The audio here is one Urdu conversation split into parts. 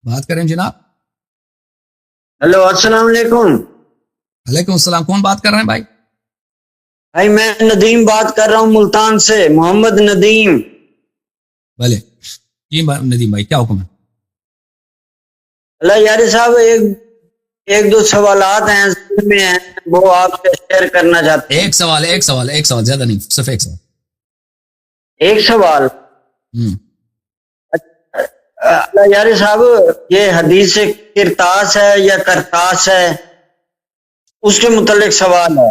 بات کریں جناب. ہلو السلام علیکم. وعلیکم السلام. کون بات کر رہے ہیں بھائی؟ بھائی میں ندیم بات کر رہا ہوں ملتان سے، محمد ندیم. بھلے جی ندیم بھائی، کیا حکم ہے؟ اللہ یاری صاحب، ایک دو سوالات ہیں ذہن میں ہیں، وہ آپ سے شیئر کرنا چاہتے ہیں. ایک سوال زیادہ نہیں، صرف ایک سوال. ایک سوال. اللہ یاری صاحب، یہ حدیث کرتاس ہے یا کرتاس ہے، اس کے متعلق سوال ہے.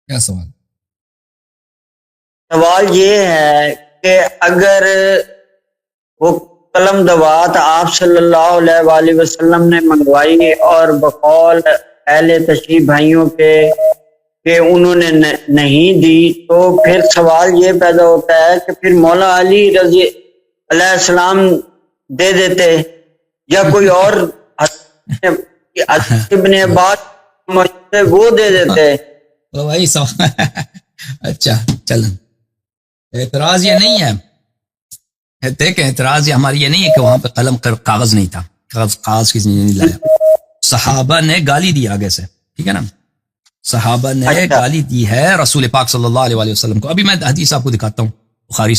کیا سوال؟ سوال یہ ہے کہ اگر وہ قلم دوات آپ صلی اللہ علیہ وآلہ وسلم نے منگوائی اور بقول اہل تشریف بھائیوں کے کہ انہوں نے نہیں دی، تو پھر سوال یہ پیدا ہوتا ہے کہ پھر مولا علی رضی علیہ السلام دے دیتے یا کوئی اور ابن عباس وہ دے دیتے. وہی سوال. اچھا چلیں، اعتراض یہ نہیں ہے، دیکھیں اعتراض یہ ہماری یہ نہیں ہے کہ وہاں پہ قلم کاغذ نہیں تھا، کاغذ کسی نے نہیں لایا. صحابہ نے گالی دی آگے سے، ٹھیک ہے نا، صحابہ نے گالی دی ہے رسول پاک صلی اللہ علیہ وسلم کو. ابھی میں حدیث آپ کو دکھاتا ہوں بخاری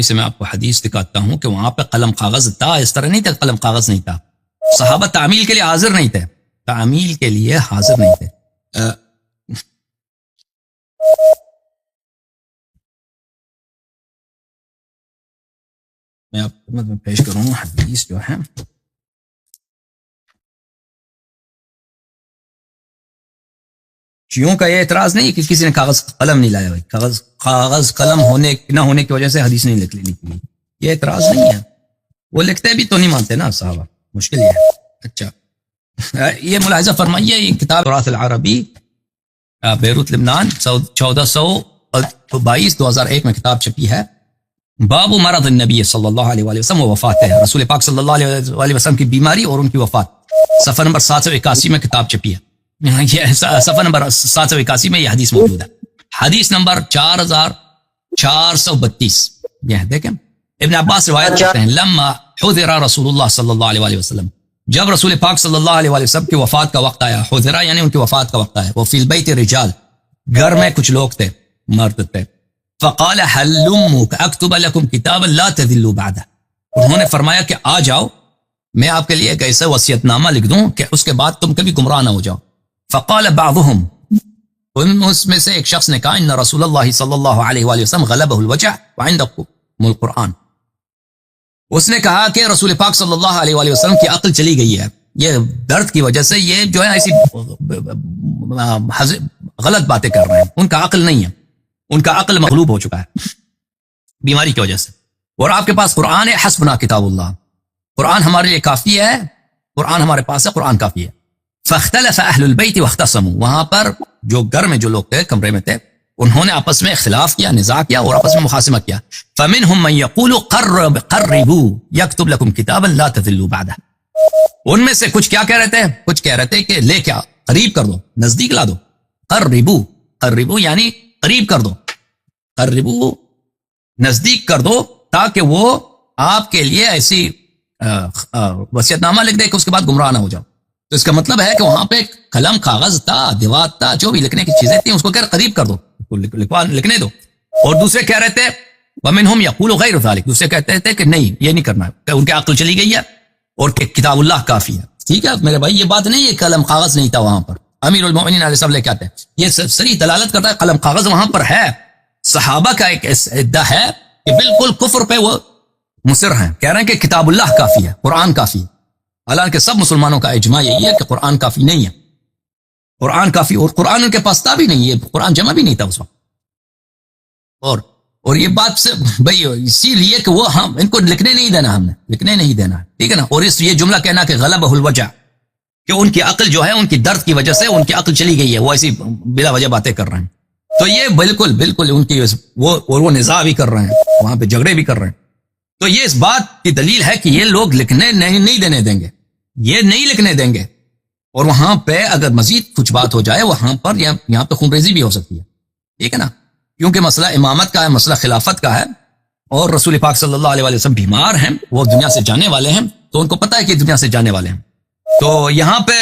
سے میں آپ کو حدیث دکھاتا ہوں کہ وہاں پہ قلم کاغذ تھا. اس طرح نہیں تھا قلم کاغذ نہیں تھا. صحابہ تعمیل کے لیے حاضر نہیں تھے، تعمیل کے لیے حاضر نہیں تھے. میں آپ کو میں پیش کروں حدیث جو ہے، شیعوں کا یہ اعتراض نہیں کہ کسی نے کاغذ قلم نہیں لایا. بھائی کاغذ قلم ہونے نہ ہونے کی وجہ سے حدیث نہیں لکھ لینی، یہ اعتراض نہیں ہے. وہ لکھتے بھی تو نہیں مانتے نا صحابہ، مشکل یہ ہے. اچھا یہ ملاحظہ فرمائیے، یہ کتاب تراث العربی بیروت لبنان 1422 2001 میں کتاب چھپی ہے. باب مرض النبی صلی اللہ علیہ وسلم و وفات ہے، رسول پاک صلی اللہ علیہ وسلم کی بیماری اور ان کی وفات. صفحہ نمبر 781 میں کتاب چھپی ہے. یہ صفحہ نمبر 781 میں یہ حدیث موجود ہے. حدیث نمبر 4432 یہ دیکھیں. ابن عباس روایت کرتے ہیں لما حضر رسول اللہ صلی اللہ علیہ وسلم، جب رسول پاک صلی اللہ علیہ وسلم کی وفات کا وقت آیا. حضرہ یعنی ان کی وفات کا وقت آیا. وہ فی البیت رجال، گھر میں کچھ لوگ تھے، مرد تھے. فقال حلموا اکتب لکم کتابا لا تذلوا بعدہ، انہوں نے فرمایا کہ آ جاؤ میں آپ کے لیے ایک ایسا وصیت نامہ لکھ دوں کہ اس کے بعد تم کبھی گمراہ نہ ہو جاؤ. فقال بعضهم، اس میں سے ایک شخص نے کہا ان رسول اللہ صلی اللہ علیہ وآلہ وسلم غلبہ الوجع وعندکم القرآن، اس نے کہا کہ رسول پاک صلی اللہ علیہ وآلہ وسلم کی عقل چلی گئی ہے، یہ درد کی وجہ سے یہ جو ہے ایسی غلط باتیں کر رہے ہیں، ان کا عقل نہیں ہے، ان کا عقل مغلوب ہو چکا ہے بیماری کی وجہ سے. اور آپ کے پاس قرآن ہے، حسبنا کتاب اللہ، قرآن ہمارے لیے کافی ہے، قرآن ہمارے پاس ہے، قرآن کافی ہے. فاختلف اہل البیت واختصموا، وہاں پر جو گھر میں جو لوگ تھے، کمرے میں تھے، انہوں نے آپس میں اختلاف کیا، نزاع کیا اور آپس میں مخاصمہ کیا. فمنهم من يقول قربوا يكتب لكم كتابا لا تذلوا بعده، ان میں سے کچھ کیا کہہ رہے تھے، کچھ کہہ رہے تھے کہ لے کیا قریب کر دو، نزدیک لا دو. قربوا یعنی قریب کر دو، قربوا نزدیک کر دو تاکہ وہ آپ کے لیے ایسی وصیت نامہ لکھ دے کہ اس کے بعد گمراہ نہ ہو جاؤ. تو اس کا مطلب ہے کہ وہاں پہ قلم کاغذ تھا، دیوات تھا، جو بھی لکھنے کی چیزیں تھیں اس کو قریب کر دو، لکھنے دو. اور دوسرے کہہ رہے تھے ومنہم یقول غیر ذلک، دوسرے کہتے تھے کہ نہیں یہ نہیں کرنا ہے، ان کی عقل چلی گئی ہے اور کہ کتاب اللہ کافی ہے. ٹھیک ہے میرے بھائی، یہ بات نہیں ہے قلم کاغذ نہیں تھا وہاں پر. امیر المؤمنین علیہ السلام کہتے ہیں یہ صریح دلالت کرتا ہے قلم کاغذ وہاں پر ہے. صحابہ کا ایک ادعا ہے کہ بالکل کفر پہ وہ مصر ہیں، کہہ رہے ہیں کہ کتاب اللہ کافی ہے، قرآن کافی ہے. حالانکہ سب مسلمانوں کا اجماع یہی ہے کہ قرآن کافی نہیں ہے، قرآن کافی، اور قرآن ان کے پاس تھا بھی نہیں، یہ قرآن جمع بھی نہیں تھا اس وقت. اور یہ بات سے بھائی اسی لیے کہ وہ ہم ان کو لکھنے نہیں دینا، ہم نے لکھنے نہیں دینا، ٹھیک ہے نا. اور اس یہ جملہ کہنا کہ غلبہ الوجع، کہ ان کی عقل جو ہے ان کی درد کی وجہ سے ان کی عقل چلی گئی ہے، وہ ایسی بلا وجہ باتیں کر رہے ہیں. تو یہ بالکل ان کی وہ نزاع بھی کر رہے ہیں، وہاں پہ جھگڑے بھی کر رہے ہیں. تو یہ اس بات کی دلیل ہے کہ یہ لوگ لکھنے نہیں دینے دیں گے، یہ نہیں لکھنے دیں گے. اور وہاں پہ اگر مزید کچھ بات ہو جائے وہاں پر یہاں پہ خون ریزی بھی ہو سکتی ہے، ٹھیک ہے نا، کیونکہ مسئلہ امامت کا ہے، مسئلہ خلافت کا ہے. اور رسول پاک صلی اللہ علیہ وسلم بیمار ہیں، وہ دنیا سے جانے والے ہیں، تو ان کو پتہ ہے کہ دنیا سے جانے والے ہیں. تو یہاں پہ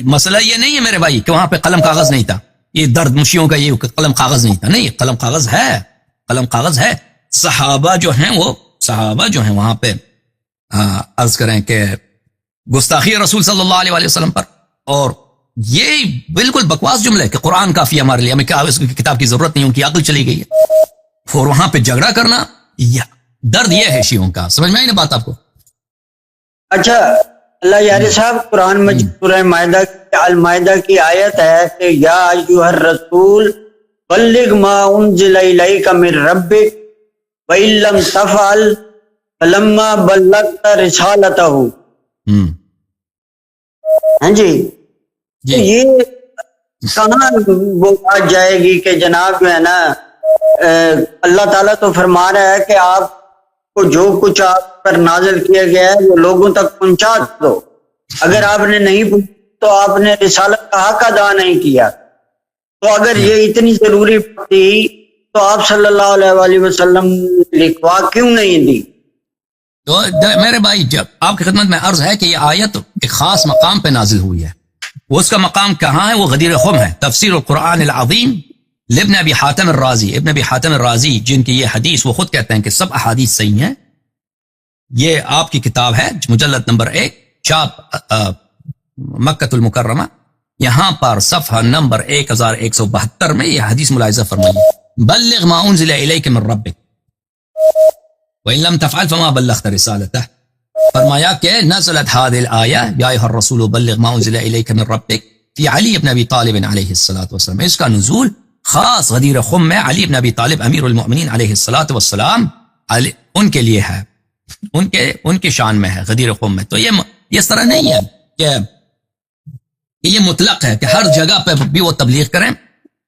مسئلہ یہ نہیں ہے میرے بھائی کہ وہاں پہ قلم کاغذ نہیں تھا، یہ درد مشیوں کا یہ قلم کاغذ نہیں تھا. نہیں، قلم کاغذ ہے، قلم کاغذ ہے. صحابہ جو ہیں وہاں پہ عرض کریں کہ گستاخی رسول صلی اللہ علیہ وسلم پر، اور یہ بالکل بکواس جملہ ہے کہ قرآن کافی ہے ہمارے لیے، ہمیں کیا اس کی کتاب کی ضرورت نہیں، ان کی عقل چلی گئی ہے. اور وہاں پہ جھگڑا کرنا، درد یہ ہے شیعوں کا. سمجھ میں آئی نا بات آپ کو؟ اچھا اللہ یاری صاحب، قرآن مجید سورہ المائدہ کی آیت ہے کہ یا ایھا الرسول بلغ ما انزل الیک من ربک وان لم تفعل فلما بلغت رسالتہ. ہاں جی، یہ کہاں وہ بات جائے گی کہ جناب جو ہے نا اللہ تعالیٰ تو فرما رہا ہے کہ آپ کو جو کچھ آپ پر نازل کیا گیا ہے وہ لوگوں تک پہنچا دو. اگر آپ نے نہیں پہنچا تو آپ نے رسالت کا حق ادا نہیں کیا. تو اگر یہ اتنی ضروری تھی تو آپ صلی اللہ علیہ وآلہ وسلم لکھوا کیوں نہیں دی؟ تو میرے بھائی، جب آپ کی خدمت میں عرض ہے کہ یہ آیت ایک خاص مقام پہ نازل ہوئی ہے، وہ اس کا مقام کہاں ہے؟ وہ غدیر خم ہے. تفسیر القرآن العظیم لابن ابی حاتم الرازی، ابن ابی حاتم الرازی جن کی یہ حدیث، وہ خود کہتے ہیں کہ سب احادیث صحیح ہیں. یہ آپ کی کتاب ہے، مجلد نمبر 1، چھاپ مکۃ المکرمہ، یہاں پر صفحہ نمبر 1172 میں یہ حدیث ملاحظہ فرمائیے. بلغ ما انزل الیک من ربک وان لم تفعل فما بلغت رسالته. فرمایا کہ نزلت هذه الآیہ یا ایھا الرسول بلغ ما انزل الیک من ربک فی علی بن ابی طالب علیہ الصلوۃ والسلام. اس کا نزول خاص غدیر خم میں علی بن ابی طالب امیر المؤمنین علیہ الصلوۃ والسلام ان کے لیے ہے، ان کے شان میں ہے غدیر خم میں. تو یہ اس طرح نہیں ہے کہ یہ مطلق ہے کہ ہر جگہ پہ بھی وہ تبلیغ کریں،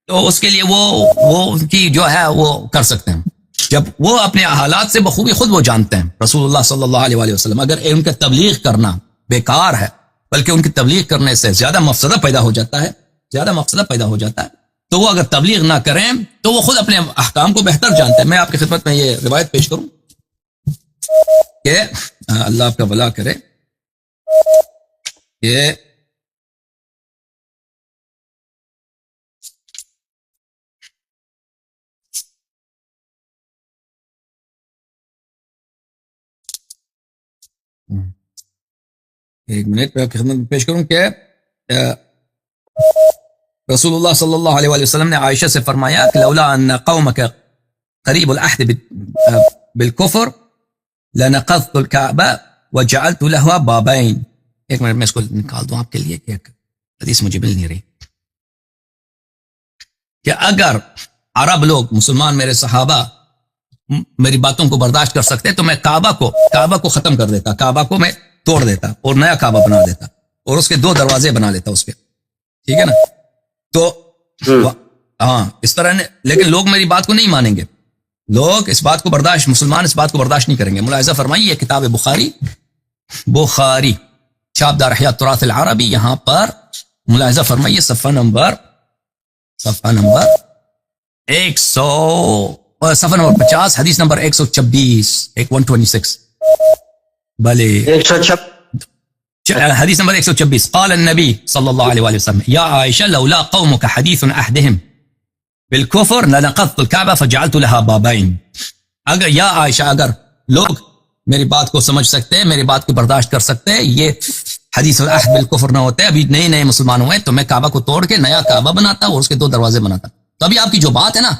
تو اس کے لیے وہ ان کی جو ہے وہ کر سکتے ہیں، جب وہ اپنے حالات سے بخوبی خود وہ جانتے ہیں. رسول اللہ صلی اللہ علیہ وسلم اگر ان کا تبلیغ کرنا بیکار ہے، بلکہ ان کی تبلیغ کرنے سے زیادہ مفسدہ پیدا ہو جاتا ہے، تو وہ اگر تبلیغ نہ کریں تو وہ خود اپنے احکام کو بہتر جانتے ہیں. میں آپ کی خدمت میں یہ روایت پیش کروں کہ اللہ آپ کا بھلا کرے کہ ایک منٹ میں آپ کی خدمت میں پیش کروں کہ رسول اللہ صلی اللہ علیہ وسلم نے عائشہ سے فرمایا کہ لولا ان قومك قریب العہد بالکفر لنقضت الكعبہ وجعلت لها بابین. ایک منٹ میں اس کو نکال دوں آپ کے لیے کہ حدیث مجھے مل نہیں رہی. کہ اگر عرب لوگ، مسلمان میرے صحابہ میری باتوں کو برداشت کر سکتے تو میں کعبہ کو ختم کر دیتا، کعبہ کو میں توڑ دیتا اور نیا کعبہ بنا دیتا اور اس کے 2 دروازے بنا لیتا اس کے. ٹھیک ہے نا؟ تو ہاں اس طرح نے، لیکن لوگ میری بات کو نہیں مانیں گے، لوگ اس بات کو برداشت، مسلمان اس بات کو برداشت نہیں کریں گے. ملاحظہ فرمائیے کتاب بخاری چھاپ دار احیاء التراث العربی، یہاں پر ملاحظہ فرمائیے صفحہ نمبر 50، حدیث نمبر 126 بلے 126 حدیث نمبر 126. قال النبی صلی اللہ علیہ وسلم یا عائشہ لولا قومك حدیث عہدهم بالکفر لنقضت الكعبہ فجعلت لها بابین. اگر یا عائشہ، اگر لوگ میری بات کو سمجھ سکتے ہیں، میری بات کو برداشت کر سکتے ہیں، یہ حدیث العہد بالکفر نہ ہوتے، ابھی نئے مسلمان ہوئے، تو میں کعبہ کو توڑ کے نیا کعبہ بناتا اور اس کے 2 دروازے بناتا. تو ابھی آپ کی جو بات ہے نا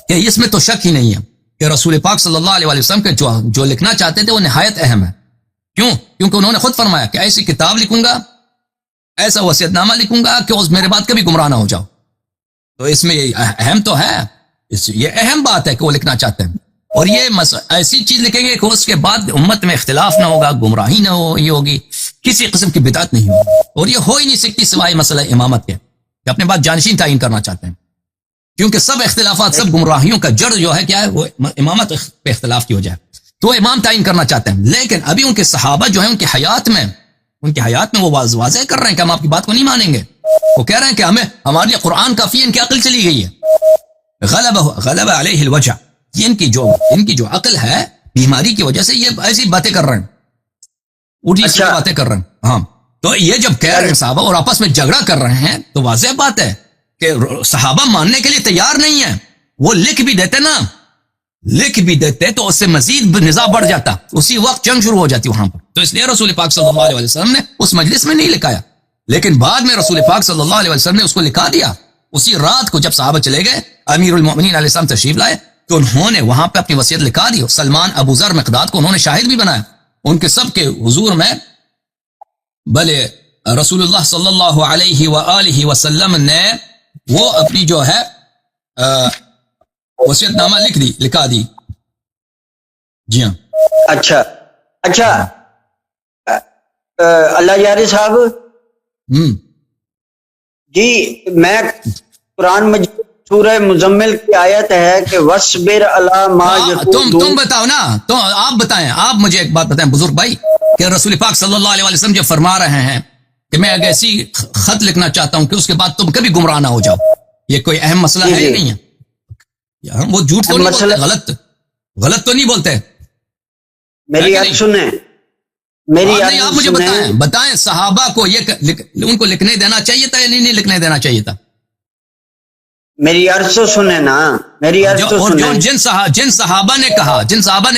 کہ اس میں تو شک ہی نہیں ہے کہ رسول پاک صلی اللہ علیہ وسلم کے جو لکھنا چاہتے تھے وہ نہایت اہم ہے. کیوں؟ کیونکہ انہوں نے خود فرمایا کہ ایسی کتاب لکھوں گا، ایسا وصیت نامہ لکھوں گا کہ اس میرے بعد کبھی گمراہ نہ ہو جاؤ. تو اس میں یہ اہم تو ہے، یہ اہم بات ہے کہ وہ لکھنا چاہتے ہیں. اور یہ ایسی چیز لکھیں گے کہ اس کے بعد امت میں اختلاف نہ ہوگا، گمراہی نہ ہوگی، کسی قسم کی بدعت نہیں ہوگی. اور یہ ہو ہی نہیں سکتی سوائے مسئلہ امامت کے، کہ اپنے بعد جانشین تعین کرنا چاہتے ہیں. کیونکہ سب اختلافات، سب گمراہیوں کا جڑ جو ہے کیا ہے؟ وہ امامت پہ اختلاف کی وجہ ہے. تو وہ امام تعین کرنا چاہتے ہیں، لیکن ابھی ان کے صحابہ جو ہیں ان کی حیات میں وہ واضح کر رہے ہیں کہ ہم آپ کی بات کو نہیں مانیں گے. وہ کہہ رہے ہیں کہ ہمارے لیے قرآن کافی ہے، ان کی عقل چلی گئی ہے. غلب علیہ الوجع، یہ ان کی جو عقل ہے بیماری کی وجہ سے یہ ایسی باتیں کر رہے ہیں، اٹھی اچھا۔ سیدھی باتیں کر رہے ہیں. ہاں تو یہ جب کہہ رہے ہیں صحابہ اور آپس میں جھگڑا کر رہے ہیں تو واضح بات ہے کہ صحابہ ماننے کے لیے تیار نہیں ہیں. وہ لکھ بھی دیتے نا، لکھ بھی دیتے تو اس سے مزید نزاع بڑھ جاتا، اسی وقت جنگ شروع ہو جاتی وہاں پر. تو اس لیے رسول پاک صلی اللہ علیہ وسلم نے اس مجلس میں نہیں لکھایا، لیکن بعد میں رسول پاک صلی اللہ علیہ وسلم نے اس کو لکھا دیا. اسی رات کو جب صحابہ چلے گئے، امیر المؤمنین علیہ السلام تشریف لائے تو انہوں نے وہاں پہ اپنی وصیت لکھا دی. سلمان، ابو ذر، مقداد کو انہوں نے شاہد بھی بنایا. ان کے سب کے حضور میں بھلے رسول اللہ صلی اللہ علیہ وآلہ وسلم نے وہ اپنی جو ہے وصیت نامہ لکھا دی. جی ہاں. اچھا اچھا، اللہ یاری صاحب جی، میں قرآن مجید سورہ مزمل کی آیت ہے کہ وَاصْبِرْ عَلَىٰ مَا يَقُولُونَ. تم بتاؤ نا، تو آپ بتائیں، آپ مجھے ایک بات بتائیں بزرگ بھائی، کہ رسول پاک صلی اللہ علیہ وسلم جو فرما رہے ہیں کہ میں اگر ایسی خط لکھنا چاہتا ہوں کہ اس کے بعد تم کبھی گمراہ نہ ہو جاؤ، یہ کوئی اہم مسئلہ ہے یا نہیں ہے؟ وہ جھوٹ تو نہیں بولتے، غلط تو نہیں بولتے. میری بات سنیں، میری نہیں، آپ مجھے بتائیں صحابہ کو یہ ان کو لکھنے دینا چاہیے تھا یا نہیں لکھنے دینا چاہیے تھا؟ میری عرض تو سنیں نا، میری عرض تو سنیں. جن صحابہ نے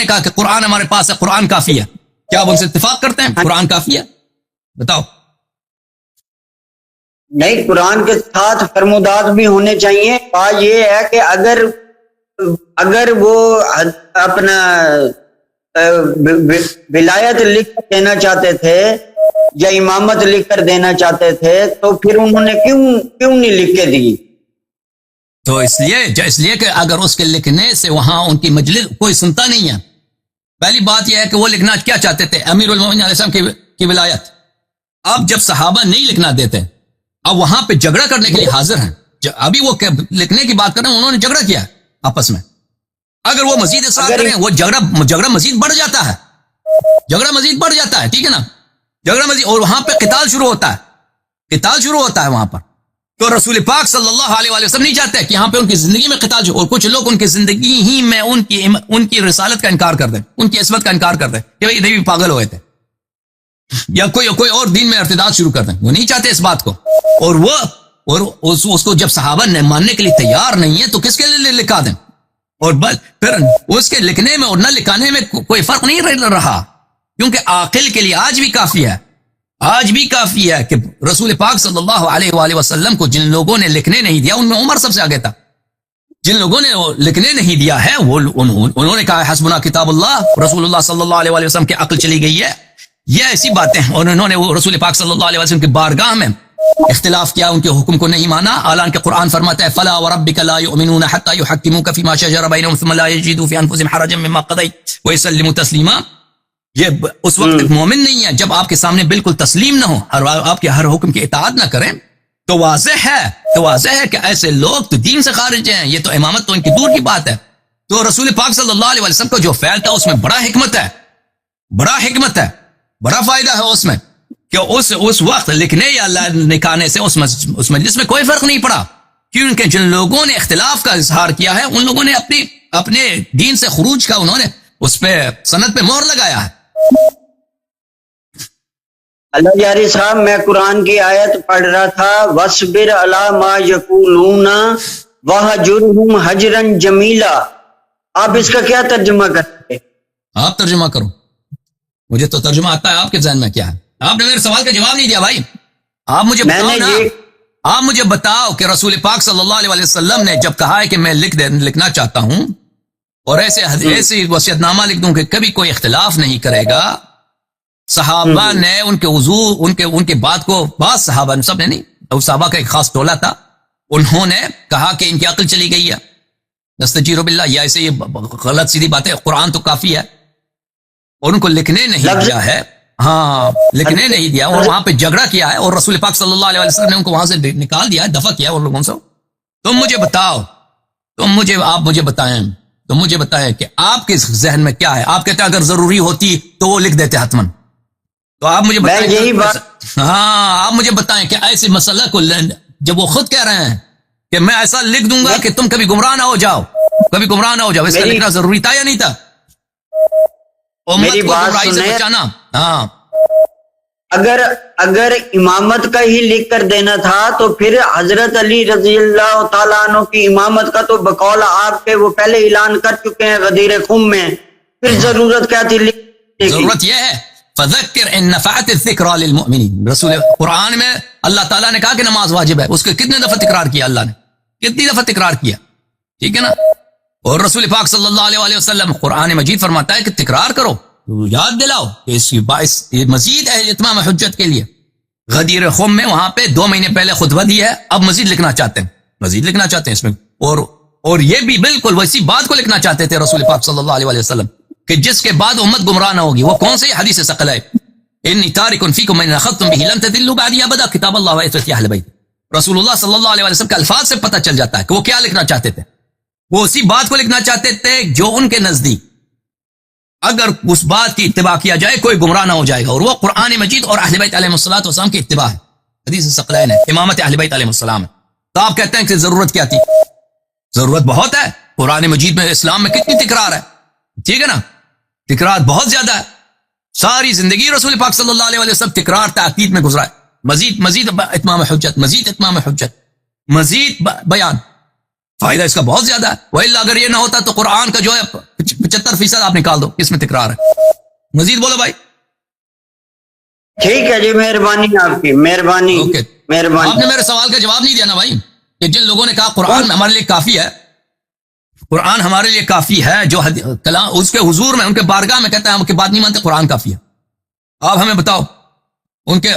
کہا کہ قرآن ہمارے پاس ہے، قرآن کافی ہے، کیا آپ ان سے اتفاق کرتے ہیں قرآن کافی ہے؟ بتاؤ. نہیں، قرآن کے ساتھ فرمودات بھی ہونے چاہیے. بات یہ ہے کہ اگر وہ اپنا ولایت لکھ کر دینا چاہتے تھے یا امامت لکھ کر دینا چاہتے تھے تو پھر انہوں نے کیوں نہیں لکھ کے دی؟ تو اس لیے کہ اگر اس کے لکھنے سے وہاں ان کی مجلس کوئی سنتا نہیں ہے. پہلی بات یہ ہے کہ وہ لکھنا کیا چاہتے تھے؟ امیر المومنین علیہ السلام کی ولایت. اب جب صحابہ نہیں لکھنا دیتے، اب وہاں پہ جھگڑا کرنے کے لیے حاضر ہیں. ابھی وہ لکھنے کی بات کر رہے ہیں، انہوں نے جھگڑا کیا آپس میں. اگر وہ مزید اصرار کریں، وہ جھگڑا مزید بڑھ جاتا ہے، ٹھیک ہے نا، جھگڑا مزید، اور وہاں پہ قتال شروع ہوتا ہے وہاں پر. تو رسول پاک صلی اللہ علیہ وآلہ وسلم نہیں چاہتے کہ یہاں پہ ان کی زندگی میں قتال اور کچھ لوگ ان کی زندگی ہی میں ان کی رسالت کا انکار کر دیں، ان کی عصمت کا انکار کر دیں کہ بھئی نبی پاگل ہوئے تھے، یا کوئی اور دین میں ارتداد شروع کر دیں. وہ نہیں چاہتے اس بات کو. اور اس کو جب صحابہ نے ماننے کے لیے تیار نہیں ہے تو کس کے لیے لکھا دیں؟ اور پھر اس کے لکھنے میں اور نہ لکھانے میں کوئی فرق نہیں رہا، کیونکہ عاقل کے لیے آج بھی کافی ہے کہ رسول پاک صلی اللہ علیہ وآلہ وسلم کو جن لوگوں نے لکھنے نہیں دیا، ان میں عمر سب سے آگے تھا. جن لوگوں نے لکھنے نہیں دیا ہے انہوں نے کہا حسبنا کتاب اللہ، رسول اللہ صلی اللہ علیہ وآلہ وسلم کی عقل چلی گئی ہے، یہ ایسی باتیں ہیں. اور انہوں نے وہ رسول پاک صلی اللہ علیہ وسلم کی بارگاہ میں اختلاف کیا، ان کے حکم کو نہیں مانا. حالانکہ قرآن فرماتا ہے فلا وربک لا یؤمنون حتى يحکموک فیما شجر بینہم ثم لا یجدوا فی انفسہم حرجا مما قضیت ویسلموا تسلیما. یہ اس وقت ایک مومن نہیں ہے جب آپ کے سامنے بالکل تسلیم نہ ہو، آپ کے ہر حکم کی اطاعت نہ کریں. تو واضح ہے کہ ایسے لوگ تو دین سے خارج ہیں. یہ تو امامت تو ان کی دور کی بات ہے. تو رسول پاک صلی اللہ علیہ وسلم کا جو فعل تھا اس میں بڑا حکمت ہے، بڑا فائدہ ہے اس میں، کہ اس وقت لکھنے یا نکالنے سے اس مجلس میں کوئی فرق نہیں پڑا. کیونکہ جن لوگوں نے اختلاف کا اظہار کیا ہے ان لوگوں نے اپنے دین سے خروج کا انہوں نے اس پہ سند پہ مہر لگایا ہے. اللہ یاری صاحب، میں قرآن کی آیت پڑھ رہا تھا وَاصْبِرْ عَلَىٰ مَا يَقُولُونَ وَاهْجُرْهُمْ هَجْرًا جَمِيلًا. آپ اس کا کیا ترجمہ کرتے؟ آپ ترجمہ کرو، مجھے تو ترجمہ آتا ہے. آپ کے ذہن میں کیا ہے؟ آپ نے میرے سوال کا جواب نہیں دیا بھائی. آپ مجھے بتاؤ نا، آپ مجھے بتاؤ کہ رسول پاک صلی اللہ علیہ وسلم نے جب کہا ہے کہ میں لکھنا چاہتا ہوں اور ایسی وصیت نامہ لکھ دوں کہ کبھی کوئی اختلاف نہیں کرے گا، صحابہ نے ان کے حضور ان کے بات کو، بعض صحابہ نے، سب نے نہیں، صحابہ کا ایک خاص ٹولہ تھا، انہوں نے کہا کہ ان کی عقل چلی گئی ہے، نستجیر باللہ، یا ایسے یہ غلط سیدھی باتیں، قرآن تو کافی ہے، اور ان کو لکھنے نہیں دیا ہے. ہاں، لکھنے نہیں دیا اور وہاں پہ جھگڑا کیا ہے، اور رسول پاک صلی اللہ علیہ وسلم نے ان کو وہاں سے نکال دیا، دفع کیا ان لوگوں سے. تم مجھے بتائیں کہ آپ کے ذہن میں کیا ہے. آپ کہتے ہیں اگر ضروری ہوتی تو وہ لکھ دیتے حتمن. تو آپ مجھے بتائیں، آپ مجھے بتائیں کہ ایسے مسئلہ کو جب وہ خود کہہ رہے ہیں کہ میں ایسا لکھ دوں گا کہ تم کبھی گمراہ نہ ہو جاؤ، اس کا لکھنا ضروری تھا یا نہیں تھا؟ امت میری کو بات گمراہی سے سنیں۔ بچانا. ہاں اگر امامت کا ہی لکھ کر دینا تھا تو پھر حضرت علی رضی اللہ تعالیٰ عنہ کی امامت کا تو بقول آپ کے وہ پہلے اعلان کر چکے ہیں غدیر خم میں، پھر ضرورت کیا تھی لکھنے کی؟ ضرورت یہ ہے فذکر ان نفعت الذکریٰ للمؤمنین. رسول قرآن میں اللہ تعالیٰ نے کہا کہ نماز واجب ہے، اس کے کتنے دفعہ تکرار کیا اللہ نے؟ کتنی دفعہ تکرار کیا؟ ٹھیک ہے نا. اور رسول پاک صلی اللہ علیہ وآلہ وسلم قرآن مجید فرماتا ہے کہ تکرار کرو، یاد دلاؤ، اس کی باعث یہ مزید ہے اتمام حجت کے لیے. غدیر خم میں وہاں پہ 2 مہینے پہلے خطبہ دیا ہے، اب مزید لکھنا چاہتے ہیں، مزید لکھنا چاہتے ہیں اس میں. اور یہ بھی بالکل ویسی بات کو لکھنا چاہتے تھے رسول پاک صلی اللہ علیہ وآلہ وسلم کہ جس کے بعد امت گمراہ نہ ہوگی. وہ کون سی حدیث ثقل ہے؟ انی تارک فیکم من اخذتم به لن تضلوا بعدی ابدا کتاب اللہ و عترتی اہل بیت. رسول اللہ صلی اللہ علیہ وسلم کے الفاظ سے پتہ چل جاتا ہے کہ وہ کیا لکھنا چاہتے تھے. وہ اسی بات کو لکھنا چاہتے تھے جو ان کے نزدیک اگر اس بات کی اتباع کیا جائے کوئی گمراہ نہ ہو جائے گا، اور وہ قرآن مجید اور اہل بیت علیہ الصلوۃ والسلام کی اتباع ہے. حدیث ثقلین ہے، امامت اہل بیت علیہ السلام ہے. تو آپ کہتے ہیں کہ ضرورت کیا تھی؟ ضرورت بہت ہے. قرآن مجید میں اسلام میں کتنی تکرار ہے، ٹھیک ہے نا، تکرار بہت زیادہ ہے. ساری زندگی رسول پاک صلی اللہ علیہ وسلم تکرار تاکید میں گزرا ہے. مزید اتمام حجت، مزید اتمام حجت، مزید بیان. فائدہ اس کا بہت زیادہ ہے. وإلا اگر یہ نہ ہوتا تو قرآن کا جو ہے 75% آپ نکال دو، اس میں تکرار ہے. مزید بولو بھائی. ٹھیک ہے جی، مہربانی آپ کی، مہربانی اوکے. مہربانی. آپ نے میرے سوال کا جواب نہیں دیا نا بھائی، کہ جن لوگوں نے کہا قرآن ہمارے لیے کافی ہے، قرآن ہمارے لیے کافی ہے، جو کلام اس کے حضور میں ان کے بارگاہ میں کہتا ہے ہم کی بات نہیں مانتے، قرآن کافی ہے. آپ ہمیں بتاؤ ان کے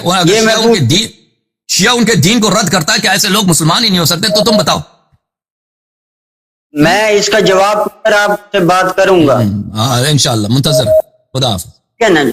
شیعہ ان کے دین کو رد کرتا ہے کہ ایسے لوگ مسلمان ہی نہیں ہو سکتے، تو تم بتاؤ. میں اس کا جواب کر آپ سے بات کروں گا. انشاءاللہ منتظر. خدا حافظ. ٹھیک ہے نا جی.